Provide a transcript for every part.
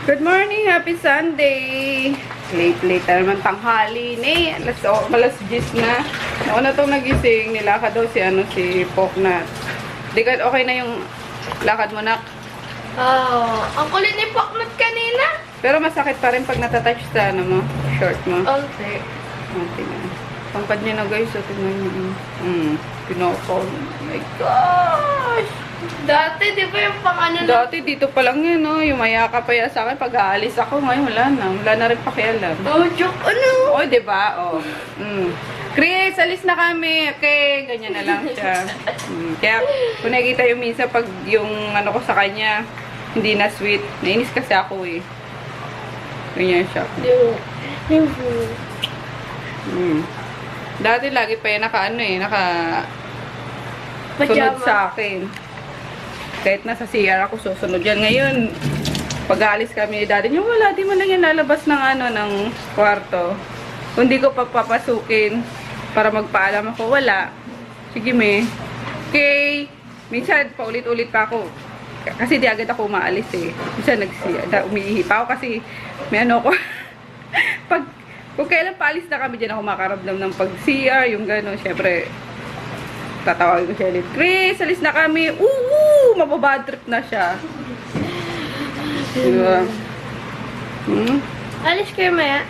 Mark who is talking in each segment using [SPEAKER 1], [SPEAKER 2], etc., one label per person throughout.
[SPEAKER 1] Good morning! Happy Sunday! Late na naman tanghali ni. Alas 10 na. Ako na itong nagising. Nilakad daw si Poknat. Di ka okay na yung lakad mo, nak?
[SPEAKER 2] Ang kulit ni Poknat kanina.
[SPEAKER 1] Pero masakit pa rin pag natatouch sa short mo.
[SPEAKER 2] Okay.
[SPEAKER 1] Tingnan. Pangpad niya na guys. So, tingnan niyo. Pinokon. Oh my gosh!
[SPEAKER 2] Dati, di ba yung pang
[SPEAKER 1] Dati dito pa lang yun, no? Yung mayaka pa yan sa akin. Pag aalis ako, ngayon wala na. Wala na rin pakialam.
[SPEAKER 2] Oh, joke, ano?
[SPEAKER 1] Oh, diba? Oh. Chris, alis na kami. Okay, ganyan na lang siya. Kaya, kung nakikita yung minsan pag yung ano ko sa kanya, hindi na sweet. Nainis kasi ako eh. Ganyan siya. Dati lagi pa yan sunod sa akin. Kahit nasa CR ako, susunod yan. Ngayon, pag aalis kami ni daddy niya, wala, di man lang yan lalabas ng kwarto. Kung di ko papapasukin para magpaalam ako, wala. Sige, me. Okay. Minsan, paulit-ulit pa ako. Kasi di agad ako umaalis eh. Minsan, umiihi pa ako kasi may ano ko. Kung kailan paalis na kami dyan ako makaramdam ng pag-CR, yung gano'n, syempre, tatawagin ko siya ulit. Chris, alis na kami. Mababad trip na siya. Diba?
[SPEAKER 2] Alis kayo maya?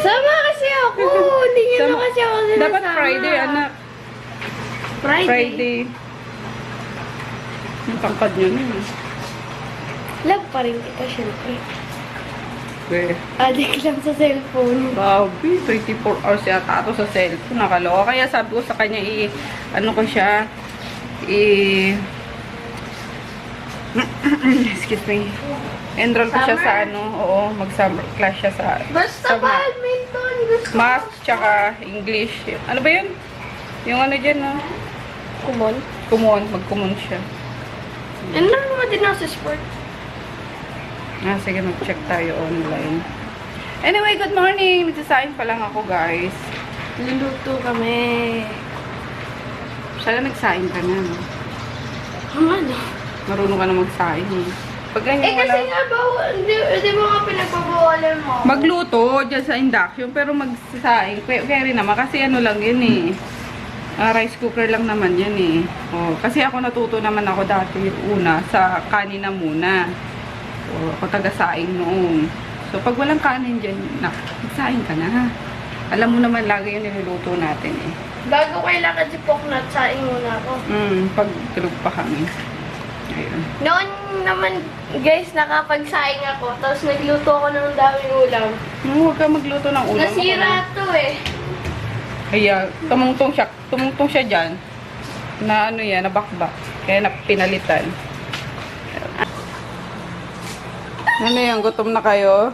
[SPEAKER 2] Sama kasi ako. Hindi niyo na kasi ako sinasama.
[SPEAKER 1] Dapat Friday, anak. Friday. Yung tangkad niyo na.
[SPEAKER 2] Love pa rin kita, syempre.
[SPEAKER 1] Okay.
[SPEAKER 2] Adik lang sa cellphone.
[SPEAKER 1] Babi, 24 hours yata ito sa cellphone. Nakaloka. Kaya sabi ko sa kanya, excuse me. Enroll ko siya sa mag-summer class siya sa
[SPEAKER 2] Basta badminton. Gusto
[SPEAKER 1] math, tsaka English. Ano ba yun? Yung ano dyan, no?
[SPEAKER 2] Kumon.
[SPEAKER 1] Mag-kumon siya.
[SPEAKER 2] Enroll mo din ako sa sport.
[SPEAKER 1] Sige, mag-check tayo online. Anyway, good morning! Nagsasain pa lang ako, guys.
[SPEAKER 2] Luluto kami.
[SPEAKER 1] Sana nagsain ka na, no?
[SPEAKER 2] Ano?
[SPEAKER 1] Marunong ka na magsain, eh. Pag ganyan
[SPEAKER 2] Kasi nga ba, di mo nga pinagpabawalan mo.
[SPEAKER 1] Magluto dyan sa induction, pero magsasaing. Kaya rin naman, kasi ano lang yun eh. Rice cooker lang naman yan eh. Kasi ako natuto naman ako dati una sa kanina muna. Ako taga-saing noon. So, pag walang kanin dyan, magsaing ka na. Alam mo naman lagi yung niluluto natin eh.
[SPEAKER 2] Bago kailangan si Poknat, saing muna ako.
[SPEAKER 1] Pag tulog pa kami. Ayun.
[SPEAKER 2] Noon naman, guys, nakapagsaing ako. Tapos nagluto ako ng daming ulam.
[SPEAKER 1] Huwag ka magluto ng ulam.
[SPEAKER 2] Nasira to eh.
[SPEAKER 1] Kaya, tumungtong siya dyan. Na nabakbak. Kaya pinalitan. Ano yan? Gutom na kayo?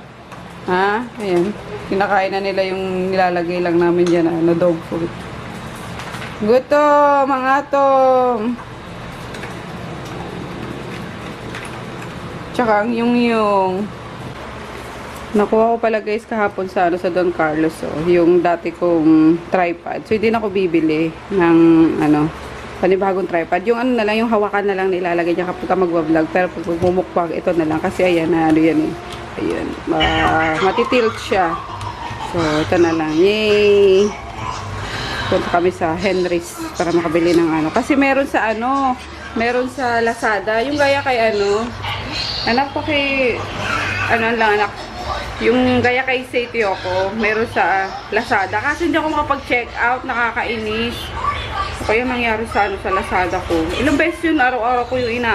[SPEAKER 1] Ha? Ayan. Kinakain na nila yung nilalagay lang namin dyan na dog food. Gutom! Mga atom! Tsaka yung nakuha ko pala guys kahapon sa Don Carlos yung dati kong tripod. So hindi na ako bibili ng panibagong tripod. Yung na lang, yung hawakan na lang nilalagay niya kapag magwa-vlog. Pero pag bumukbang, ito na lang. Kasi ayan na, yan eh. Ayan. Matitilt siya. So, ito na lang. Yay! Punta kami sa Henry's para makabili ng Kasi meron sa meron sa Lazada. Yung gaya kay anak ko kay, anak. Yung gaya kay Seitioko, meron sa Lazada. Kasi hindi ako makapag-check out, nakakainis. Kaya nangyari sa Lazada ko. Ilang beses yun, araw-araw ko yung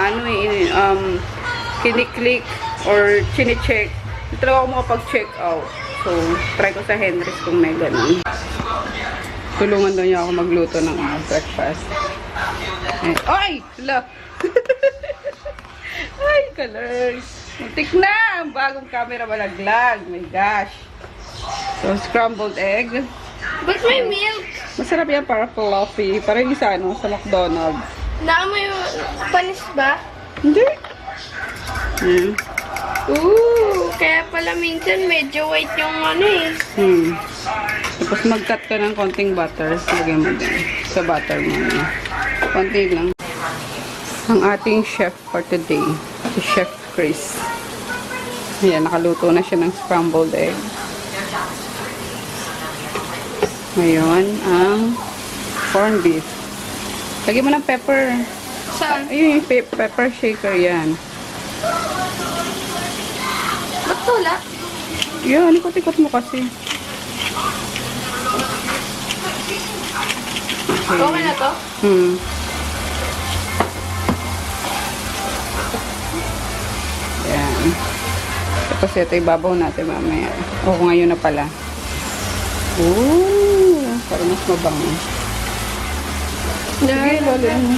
[SPEAKER 1] kiniklik or chine-check. Hindi talaga ako makapag-check out. So, try ko sa Henry's kung may ganun. Tulungan daw niya ako magluto ng breakfast. Ay! Hala! Ay, colors! Muntik na! Ang bagong camera malaglag. My gosh! So, scrambled egg.
[SPEAKER 2] Ba't may milk?
[SPEAKER 1] Masarap yan para fluffy. Para yung sa McDonald's.
[SPEAKER 2] Naamoy yung panis ba?
[SPEAKER 1] Hindi.
[SPEAKER 2] Kaya pala minsan medyo white yung
[SPEAKER 1] Tapos mag-cut ka ng konting butter. Lagyan mo din sa butter mo. Konti lang. Ang ating chef for today, si Chef Chris. Ayan, nakaluto na siya ng scrambled egg. Ngayon, ang corned beef. Lagyan mo ng pepper.
[SPEAKER 2] Saan?
[SPEAKER 1] Ayun, yung pepper shaker yan.
[SPEAKER 2] Ba't tulak?
[SPEAKER 1] Yan, ikot-ikot mo kasi.
[SPEAKER 2] Okay na to?
[SPEAKER 1] Yan. Tapos ito ibabaw natin mamaya. O, ngayon na pala. Ooh, parang mas mabango. Sige, lalo mo.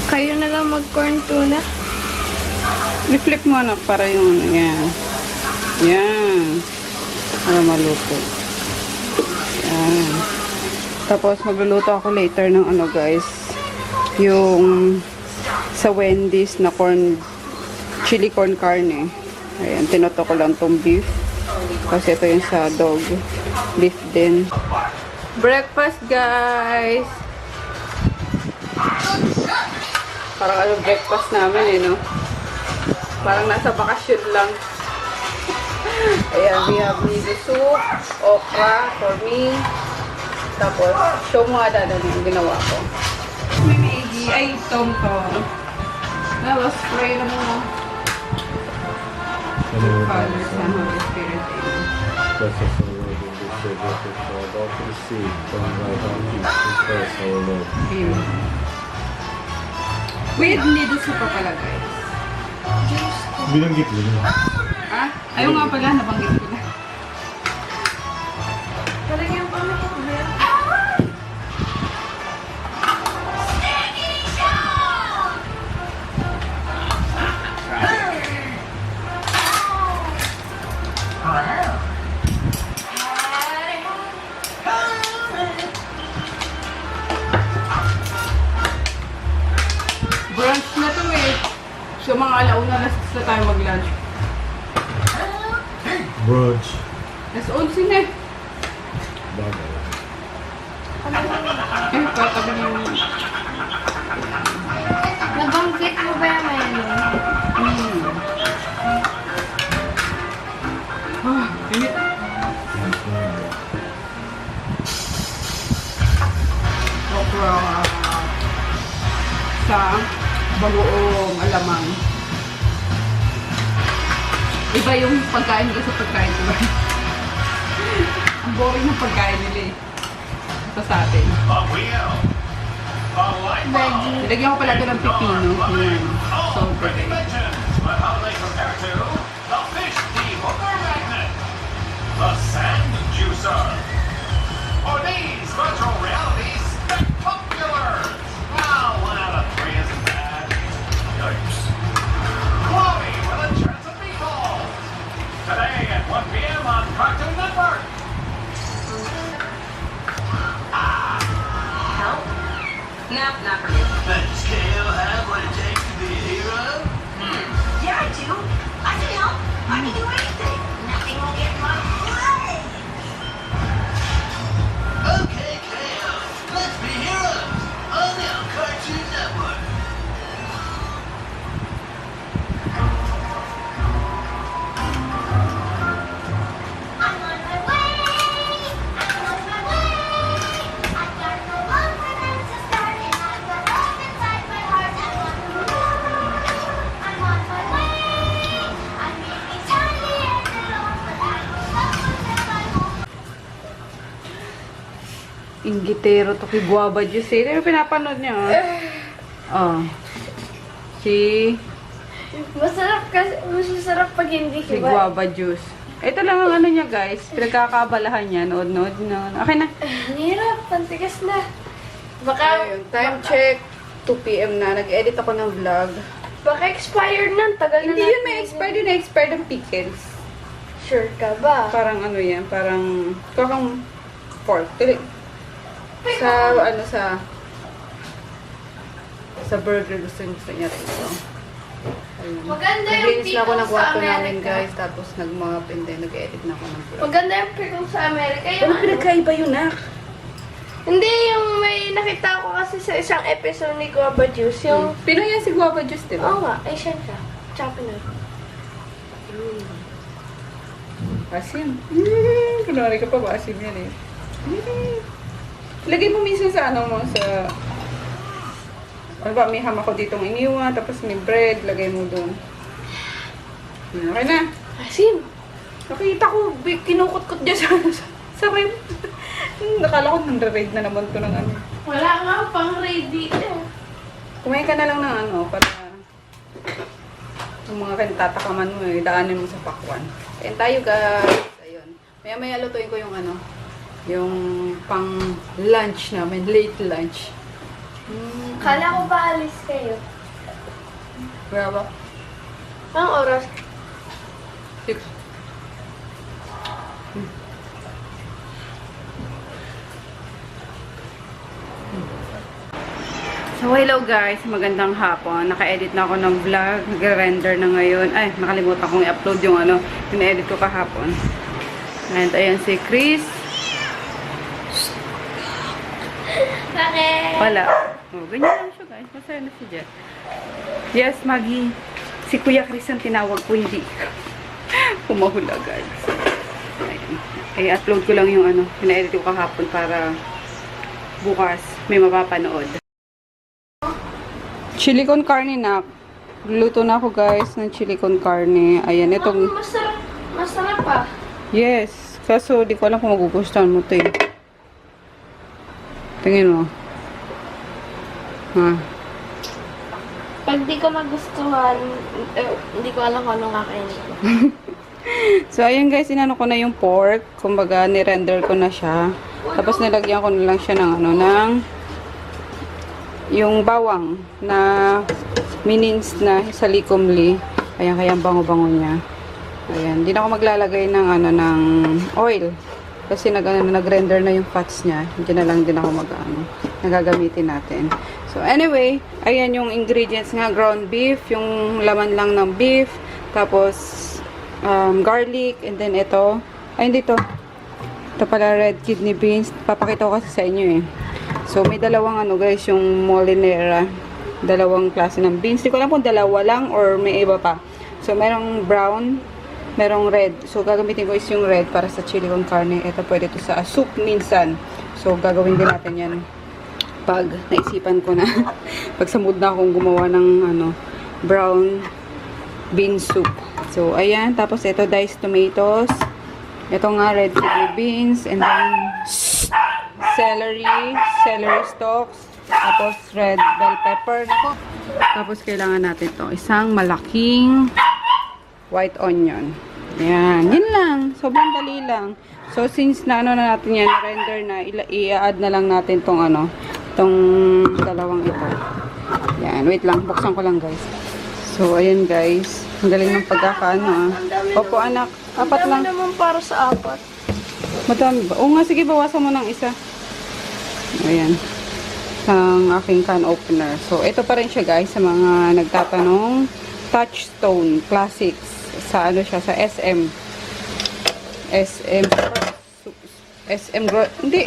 [SPEAKER 2] Kayo na lang mag-corn tuna.
[SPEAKER 1] I-flip mo anak para yung ano, yan. Yan. Para maluto. Yan. Tapos magluluto ako later ng ano guys. Yung sa Wendy's na chili corn carne. Ayan, tinoto ko lang tong beef. Kasi ito yung sa dog. Beef din. Breakfast guys! Parang ano breakfast namin eh, no? Parang nasa bakasyon lang. Ayan, we have miso soup, okra for me. Tapos, show mo nga dada yung ginawa ko. May Maggie, ay tong-tong. Tapos, spray na mo. Colors na Holy Spirit.
[SPEAKER 3] Bless us, O Lord, in this day, bless us, Lord, all to receive from thy bounty, through Christ our Lord.
[SPEAKER 1] Ayan. With needles sa pala guys.
[SPEAKER 3] Binanggit yun.
[SPEAKER 1] Ah? Ayaw nga pala, nabanggit ko na.
[SPEAKER 2] Talagyan pa na ito.
[SPEAKER 1] Brunch na to eh. So mga alauna na na tayo mag-lunch.
[SPEAKER 3] Brunch.
[SPEAKER 1] That's 11 na eh.
[SPEAKER 3] Bagay.
[SPEAKER 1] Eh, patabi mo yung...
[SPEAKER 2] Nabanggit mo ba yung menu?
[SPEAKER 1] Ah, init. Okra. Sa bagoong alamang. Iba yung pagkain nila sa pagkain, diba? Ang boring ng pagkain nila eh. Ito sa atin.
[SPEAKER 2] Veggie.
[SPEAKER 1] Nilagyan ko pala ito ng pipino. Yun. So, okay.
[SPEAKER 4] The Sand Juicer. Are these virtual realities spectacular? Well, 1 out of 3 isn't bad. Yikes. Chloe with a chance of meatballs. Today at 1 p.m. on Cartoon Network.
[SPEAKER 5] Help? No, not for me.
[SPEAKER 4] Does Kale have what it takes to be a hero?
[SPEAKER 5] Yeah, I do. I can help. I can do anything. Nothing will get in my way.
[SPEAKER 4] Okay, Kale. Let's be heroes. Only on Cartoon Network.
[SPEAKER 6] I'm on my way. I'm on my way. I've got no confidence to start, and I've got love inside my heart. I'm on my way. I may be tiny and alone, but I will love until I'm home.
[SPEAKER 1] Inggitero to kay guava juice eh. Ano pinapanood niya? Oh. Si
[SPEAKER 2] Masarap pag hindi
[SPEAKER 1] si
[SPEAKER 2] hiwa.
[SPEAKER 1] guava juice. Ito lang ang ano niya guys. Pinagkakabalahan niya. Nood. Okay na.
[SPEAKER 2] Ang hirap, pantigas na. Baka,
[SPEAKER 1] Ayun, time check. 2 p.m. na. Nag-edit ako ng vlog.
[SPEAKER 2] baka expired na. Tagal
[SPEAKER 1] Hindi
[SPEAKER 2] na
[SPEAKER 1] yun may expired. Yun na-expired ang pickles.
[SPEAKER 2] Sure ka ba?
[SPEAKER 1] Parang ano yan. Parang kakang pork. Tuloy. Sa ano sa burger gusto niya rin ito. Ayun.
[SPEAKER 2] Maganda yung
[SPEAKER 1] Naglinis na ako ng
[SPEAKER 2] pickles sa
[SPEAKER 1] kwarto namin
[SPEAKER 2] Amerika.
[SPEAKER 1] guys. Tapos nag-mop and then nag-edit na ako ng vlog.
[SPEAKER 2] Maganda yung pickle sa Amerika. Yung
[SPEAKER 1] Ano
[SPEAKER 2] ano?
[SPEAKER 1] pinagkaiba yun nak?
[SPEAKER 2] Hindi, yung may nakita ko kasi sa isang episode ni Guava Juice. Yung,
[SPEAKER 1] Pinoy yan si guava juice, di ba?
[SPEAKER 2] oo nga, Asian siya. Tsaka Pinoy.
[SPEAKER 1] Asim. Kunwari ka pa ba? Asim yan eh. Lagay mo minsan sa ano mo, sa... Ano ba, may ham ako ditong iniwan, tapos may bread, lagay mo doon. Okay na.
[SPEAKER 2] Asim.
[SPEAKER 1] Nakita ko, kinukot-kot dyan sa rib. Nakala ko nang-raid na naman to ng ano.
[SPEAKER 2] Wala nga pang ready eh.
[SPEAKER 1] Kumain ka na lang ng ano, para yung mga kantatakaman mo eh, daanin mo sa pakwan. Kain tayo guys. Ayun. Maya-maya lutuin ko yung ano, yung pang lunch namin, late lunch.
[SPEAKER 2] Kala ko ba alis kayo?
[SPEAKER 1] Kaya ba?
[SPEAKER 2] Anong oras?
[SPEAKER 1] 6. So, hello guys. Magandang hapon. Naka-edit na ako ng vlog. Nag-render na ngayon. Ay, nakalimutan kong i-upload yung ano, pina-edit ko kahapon. And ayan si Chris.
[SPEAKER 2] Bakit?
[SPEAKER 1] Wala. Oh, ganyan lang siya guys. Masaya na si Jet. Yes, Maggie. Si Kuya Chris ang tinawag ko, hindi. Pumahula guys. Ayan. Ay, upload ko lang yung ano, pina-edit ko kahapon para bukas may mapapanood. Chili con carne na. Luto na ako guys ng chili con carne. Ayan, itong...
[SPEAKER 2] Masarap. Masarap pa.
[SPEAKER 1] Yes. Kaso, di ko alam kung magugustuhan mo ito eh. Tingin mo. Ha?
[SPEAKER 2] Pag di ko magustuhan, hindi ko alam kung anong kakainin ko.
[SPEAKER 1] So, ayan guys, inano ko na yung pork. Kumbaga, ni-render ko na siya. Tapos, nilagyan ko na lang siya ng ano, ng yung bawang na minins na sa likomli. Ayan, kaya ang bango-bango niya. Ayan, hindi na ako maglalagay ng ano, ng oil. Kasi nag-render na yung fats niya. Hindi na lang din ako nagagamitin natin. So, anyway, ayan yung ingredients nga. Ground beef, yung laman lang ng beef. Tapos, garlic. And then, ito. Ay, hindi to. Ito pala, red kidney beans. Papakita ko kasi sa inyo eh. So, may dalawang ano guys, yung molinera. Dalawang klase ng beans. Hindi ko alam kung dalawa lang or may iba pa. So, merong brown, merong red. So, gagamitin ko is yung red para sa chili con carne. Ito pwede to sa soup minsan. So, gagawin din natin yan pag naisipan ko na. Pag sa mood na akong gumawa ng ano, brown bean soup. So, ayan. Tapos, ito diced tomatoes. Ito nga, red kidney beans. And then, celery stalks. Tapos, red bell pepper. Tapos, kailangan natin to isang malaking white onion. Ayan. Yun lang. Sobrang dali lang. So, since na ano na natin yan, render na, i-add na lang natin tong ano, tong dalawang ito. Ayan. Wait lang. Buksan ko lang, guys. So, ayan, guys. Ang galing ng pagkakaano, ah. Opo, anak. 4 lang.
[SPEAKER 2] Dami naman para sa 4.
[SPEAKER 1] Madami ba? Oo nga, sige, bawasan mo ng isa. Ayan. Ang aking can opener. So, ito pa rin siya, guys, sa mga nagtatanong. Touchstone Classics. Sa ano siya, sa SM. Hindi.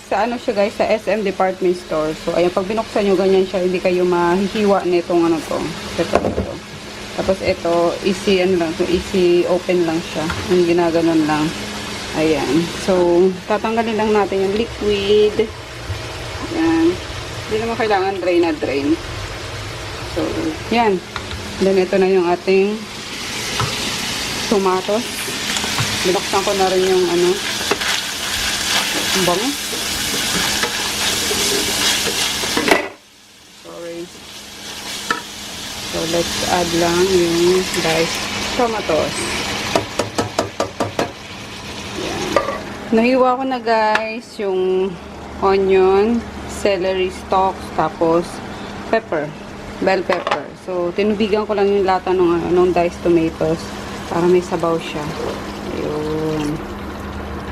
[SPEAKER 1] Sa ano siya, guys, sa SM Department Store. So, ayan, pag binuksan nyo, ganyan siya. Hindi kayo mahihiwa nitong ano to. Ito. Tapos ito, easy ano lang, so easy open lang siya. Ang ginaganon lang. Ayan. So, tatanggalin lang natin yung liquid. Ayan. Hindi naman kailangan drain na drain. So, yan. Then, ito na yung ating tomatoes. Binuksan ko na rin yung ano, bango. Sorry. So, let's add lang yung diced tomatoes. Yan. Nahiwa ko na guys yung onion, celery stalks, tapos pepper, bell pepper. So, tinubigan ko lang yung lata ng diced tomatoes para may sabaw siya. Ayun.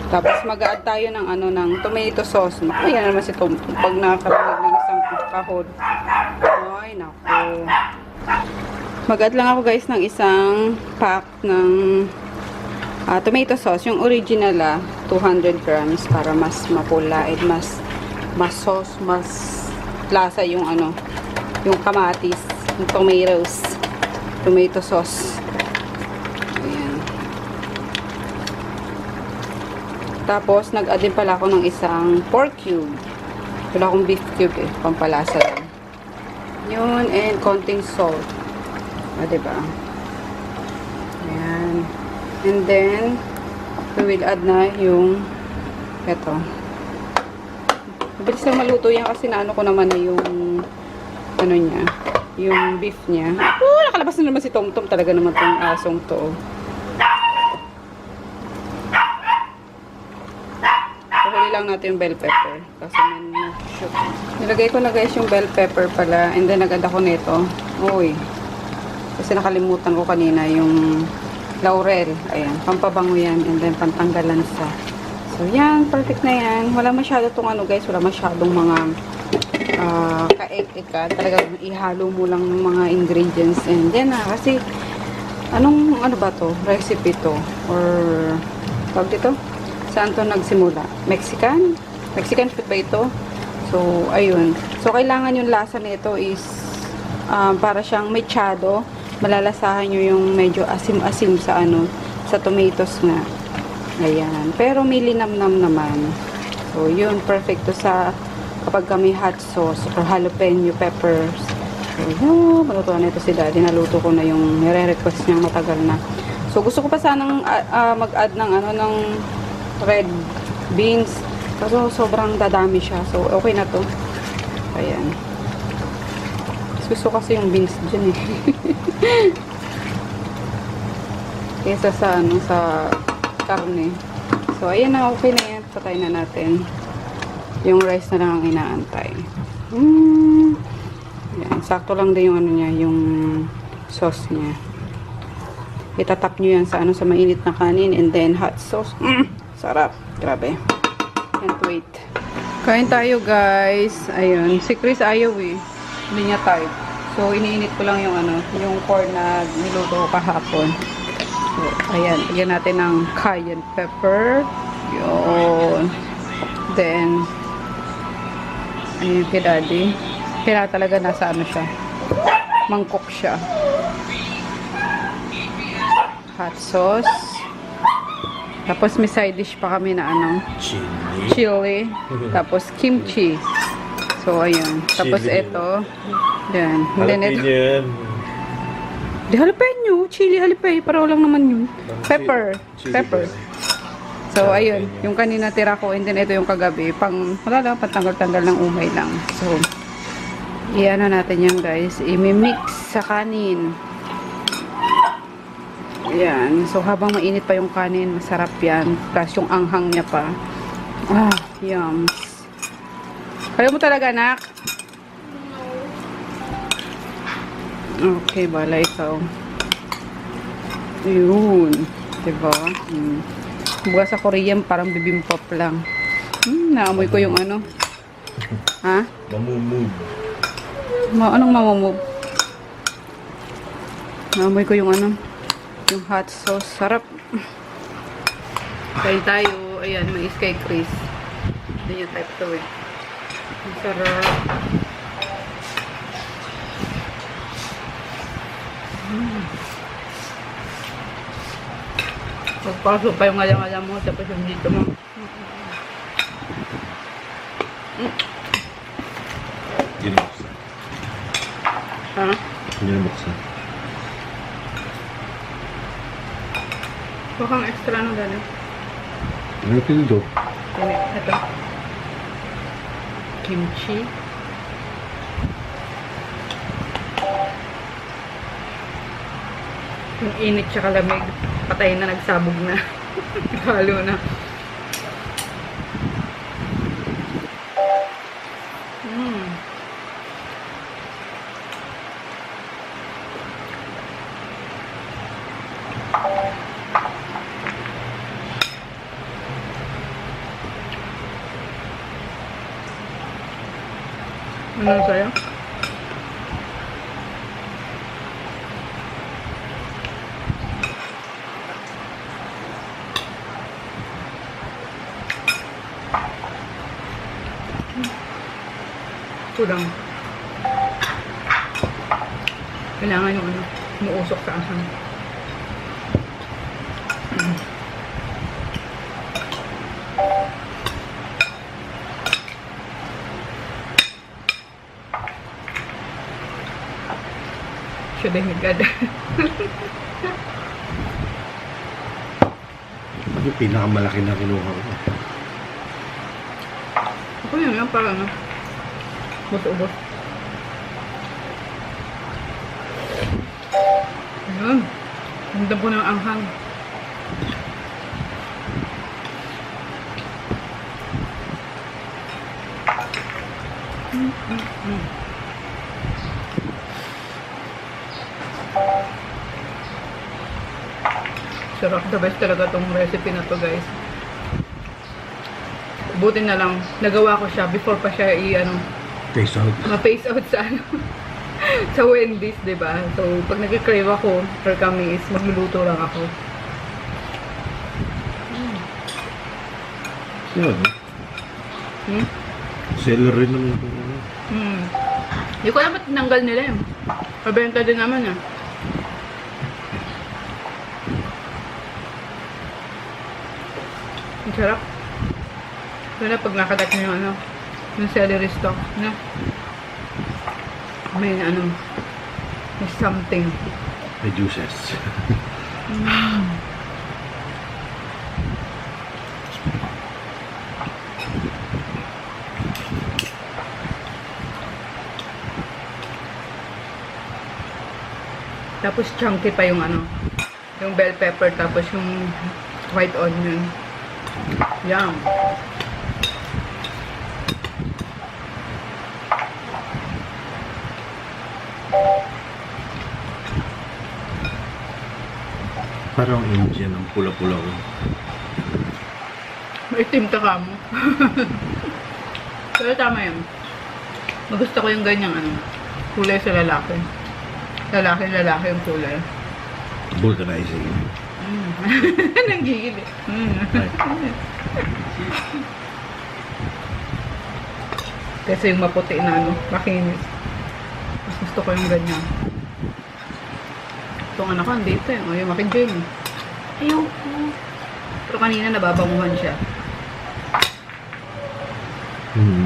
[SPEAKER 1] Tapos, mag-add tayo ng ano, ng tomato sauce. Naku, yan naman si Tom. Pag nakakarinig ng isang kahon. Ay, naku. Mag-add lang ako guys ng isang pack ng tomato sauce. Yung original 200 grams para mas mapula at mas sauce, mas lasa yung ano, yung kamatis, yung tomatoes. tomato sauce. Ayan. Tapos, nag-add din pala ako ng isang pork cube. Wala akong beef cube eh. Pampalasa lang. Yun, and konting salt. Diba? Ayan. And then, we will add na yung eto. Mabilis lang maluto yan kasi naano ko naman na yung ano niya, yung beef niya. Oh, nakalabas na naman si Tom Tom. Talaga naman tong asong to. Huli lang natin yung bell pepper. Kasi nilagay ko na guys yung bell pepper pala. And then nagad ako nito. Uy. Kasi nakalimutan ko kanina yung laurel. Ayan. Pampabango yan. And then pantanggalan sa. So yan. Perfect na yan. Wala masyado tong ano guys. Wala masyadong mga kaek-eka. Talagang ihalo mo lang ng mga ingredients. And then kasi anong ano ba to? Recipe to? Or tawag dito? Saan to nagsimula? Mexican? Mexican food ba ito? So, ayun. So, kailangan yung lasa nito is para siyang mechado. Malalasahan nyo yung medyo asim-asim sa ano, sa tomatoes nga. Ayan. Pero may linamnam naman. So, yun. Perfecto sa kapag may hot sauce or jalapeno peppers. So, yun. Malutuan nito si Daddy. Naluto ko na yung nire-request niyang matagal na. So, gusto ko pa sanang mag-add ng ano, ng red beans. Kaso sobrang dadami siya. So, okay na to. Ayan. Gusto kasi yung beans dyan eh. Kesa sa ano, sa karne. So, ayan na. Okay na yan. Patay na natin. Yung rice na lang ang inaantay. Ayan. Sakto lang din yung ano niya, yung sauce niya. Itatap nyo yan sa ano, sa mainit na kanin. And then, hot sauce. Sarap. Grabe. Can't wait. Kain tayo, guys. Ayun. Si Chris ayaw eh. Hindi niya type. So, iniinit ko lang yung ano, yung corn na niluto ko kahapon. So, ayan. Lagyan natin ng cayenne pepper. Yun. Then, ayun kay Daddy. Kaya talaga nasa ano siya. Mangkok siya. Hot sauce. Tapos may side dish pa kami na ano, chili. Tapos kimchi. So ayun. Tapos ito. Yan. Then ito. Di jalapeno. Chili jalapeno. Parang lang naman yun. Pepper. Pepper. So ayun. Yung kanina tira ko. And then ito yung kagabi. Wala lang. Pantanggal-tanggal ng umay lang. So iyan na natin yan guys. I-mix sa kanin. Ayan. So, habang mainit pa yung kanin, masarap yan. Plus, yung anghang niya pa. Ah, yum. Kaya mo talaga, anak? Okay, bala ikaw. Yun. Diba? Buka sa Korean, parang bibimbap lang. Naamoy ko yung ano. Ha?
[SPEAKER 3] Mamumove.
[SPEAKER 1] Anong mamumove? Naamoy ko yung ano. Yung hot sauce. Sarap. Kain tayo. Ayan, may kay Chris. Hindi yung type to eh. Ang sarap. Pagpasok pa yung alam-alam mo. Tapos yung dito mo.
[SPEAKER 3] Hindi na buksan.
[SPEAKER 1] Ha?
[SPEAKER 3] Hindi na buksan.
[SPEAKER 1] Bukang extra no gano'n.
[SPEAKER 3] Ano pildo?
[SPEAKER 1] Ito. Kimchi. Yung init tsaka lamig. Patay na, nagsabog na. Halo na. Ano sa'yo? Kulang. Kailangan yung ano. Muusok sa ahang. Should I make that?
[SPEAKER 3] Yung pinakamalaki na kinuha ko.
[SPEAKER 1] Ako yun, parang ubos-ubos. Ayun. Ganda po ng anghang. Sarap, the best talaga tong recipe na to, guys. Buti na lang, nagawa ko siya before pa siya
[SPEAKER 3] Taste out.
[SPEAKER 1] ma-face out sa sa Wendy's, diba? So, pag nag-crave ako for kami is magluluto lang ako.
[SPEAKER 3] Yun.
[SPEAKER 1] Hmm?
[SPEAKER 3] Celery naman ito.
[SPEAKER 1] Hindi ko alam ba't tinanggal nila eh. Pabenta din naman ah. Ang sarap. Ito na pag nakagat nyo yung yung celery stalk. May may something.
[SPEAKER 3] May juices.
[SPEAKER 1] Tapos chunky pa yung yung bell pepper, tapos yung white onion. Yum.
[SPEAKER 3] Parang Indian ang pula-pula ko.
[SPEAKER 1] Maitim ka mo. Pero tama yun. Magusto ko yung ganyang kulay sa lalaki. Lalaki yung kulay.
[SPEAKER 3] Vulcanizing.
[SPEAKER 1] Nanggigil eh. Kasi yung maputi na makinis. Mas gusto ko yung ganyan. Itong anak ko, andito eh. O, yung makin-join eh. Ayoko. Pero kanina nababanguhan siya.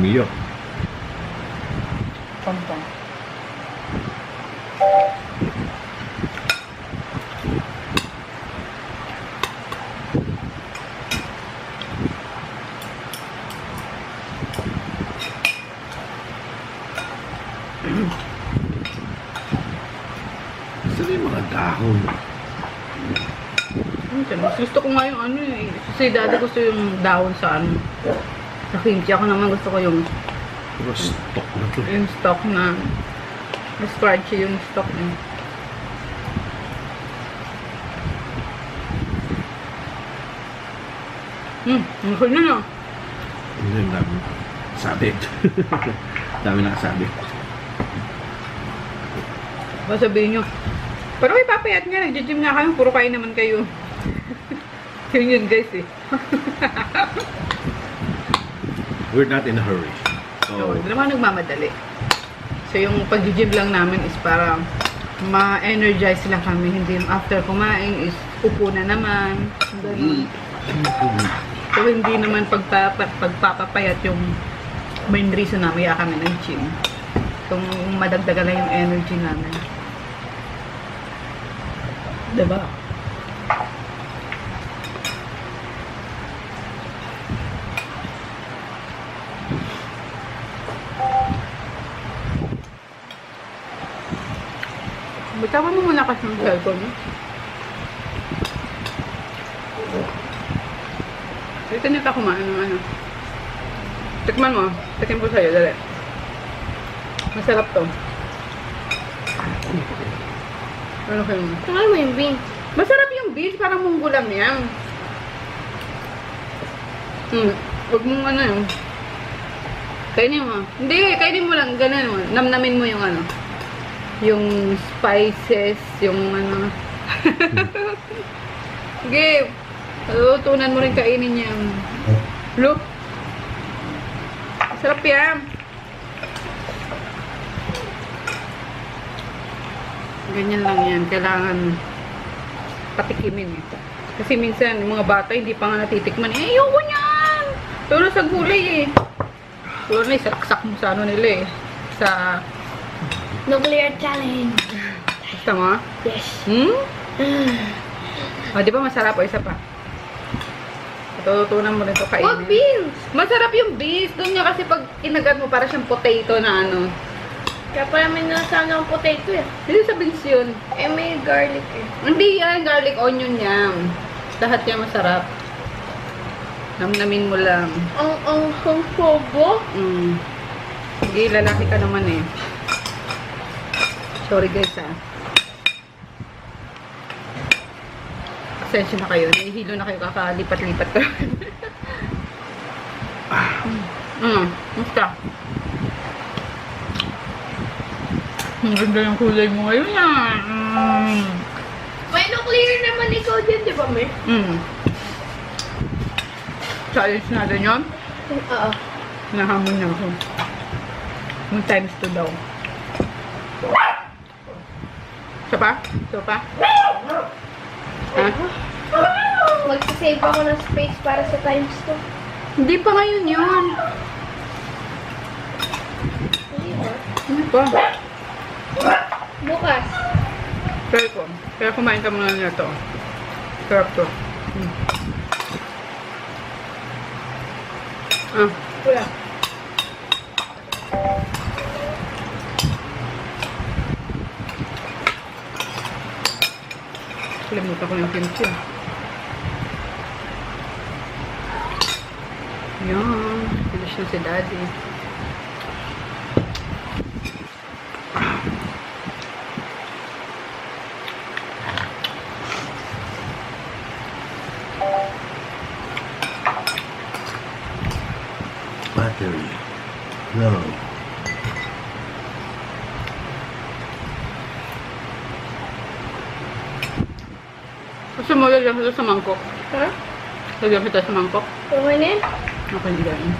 [SPEAKER 3] Yuck.
[SPEAKER 1] Pampang.
[SPEAKER 3] Saan yung mga dahon?
[SPEAKER 1] Mas gusto ko nga yung eh. Kasi dati gusto yung dahon sa sa kimchi. Ako naman gusto ko yung
[SPEAKER 3] Puro stock na to.
[SPEAKER 1] yung stock na mas crunchy yung stock niya. Ang kanya na.
[SPEAKER 3] Hindi, ang dami. Sabit. Dami nakasabit.
[SPEAKER 1] Ba sabihin nyo, pero may papayat nga, nag-gym nga kayo, puro kain naman kayo. Yun guys eh.
[SPEAKER 3] We're not in a hurry.
[SPEAKER 1] So,
[SPEAKER 3] So,
[SPEAKER 1] hindi naman nagmamadali. So, yung pag-gym lang namin is para ma-energize lang kami. Hindi yung after kumain is upo na naman. Ganun. So, hindi naman pagpapapayat yung main reason na maya kami ng gym. Kung madagdagan lang yung energy namin. Diba? Bitawan mo muna kasi ng cellphone mo. Dito nito kumain ng Tikman mo. Tikim ko sa'yo, dali. Masarap to. Ano kayo?
[SPEAKER 2] Tingnan mo yung beans.
[SPEAKER 1] Masarap yung beans, parang munggo lang yan. Huwag mong yun. Kainin mo. Hindi, kainin mo lang. Ganun mo. Namnamin mo yung yung spices, yung Sige. Tutunan mo rin kainin yan. Look. Masarap yan. Ganyan lang yan. Kailangan patikimin eh. Kasi minsan, yung mga bata hindi pa nga natitikman. Eh, ayoko niyan! Pero sa gulay eh. Pero na, isaksak mo sa ano nila eh. Sa...
[SPEAKER 2] Nuclear challenge.
[SPEAKER 1] Gusto mo?
[SPEAKER 2] Yes.
[SPEAKER 1] O, di ba masarap o isa pa? Tututunan mo rin ito kainin.
[SPEAKER 2] What beans?
[SPEAKER 1] Masarap yung beans. Doon nga kasi pag kinagat mo, para siyang potato na ano.
[SPEAKER 2] Kaya pala may nasana ang potato eh.
[SPEAKER 1] Hindi sa beans yun.
[SPEAKER 2] Eh, may garlic eh.
[SPEAKER 1] Hindi yan, garlic onion yan. Lahat yan masarap. Namnamin mo lang.
[SPEAKER 2] Ang pobo.
[SPEAKER 1] Sige, lalaki ka naman eh. Sorry guys ah. Pasensya na kayo. Nahihilo na kayo kakalipat-lipat ko. Musta? Ang ganda yung kulay mo ngayon ah.
[SPEAKER 2] May nuclear naman ikaw dyan, di ba, Mer?
[SPEAKER 1] Challenge natin yun.
[SPEAKER 2] Oo.
[SPEAKER 1] Nahamon na ako. Yung times 2 daw. Isa pa? Isa pa? Ha?
[SPEAKER 2] Magsasave ako ng space para sa times 2.
[SPEAKER 1] Hindi pa ngayon yun.
[SPEAKER 2] Hindi ba?
[SPEAKER 1] Ano pa?
[SPEAKER 2] Bukas.
[SPEAKER 1] Try ko. Kaya kumain ka muna nila to. Sarap to.
[SPEAKER 2] Wala.
[SPEAKER 1] Kalimutan ko yung kimchi. Yan. Finish na si Daddy.
[SPEAKER 3] Battery. No.
[SPEAKER 1] Gusto mo lagyan kita sa mangkok?
[SPEAKER 2] Ha?
[SPEAKER 1] Lagyan kita sa mangkok?
[SPEAKER 2] Okay na yan?
[SPEAKER 1] Okay, hindi ganun.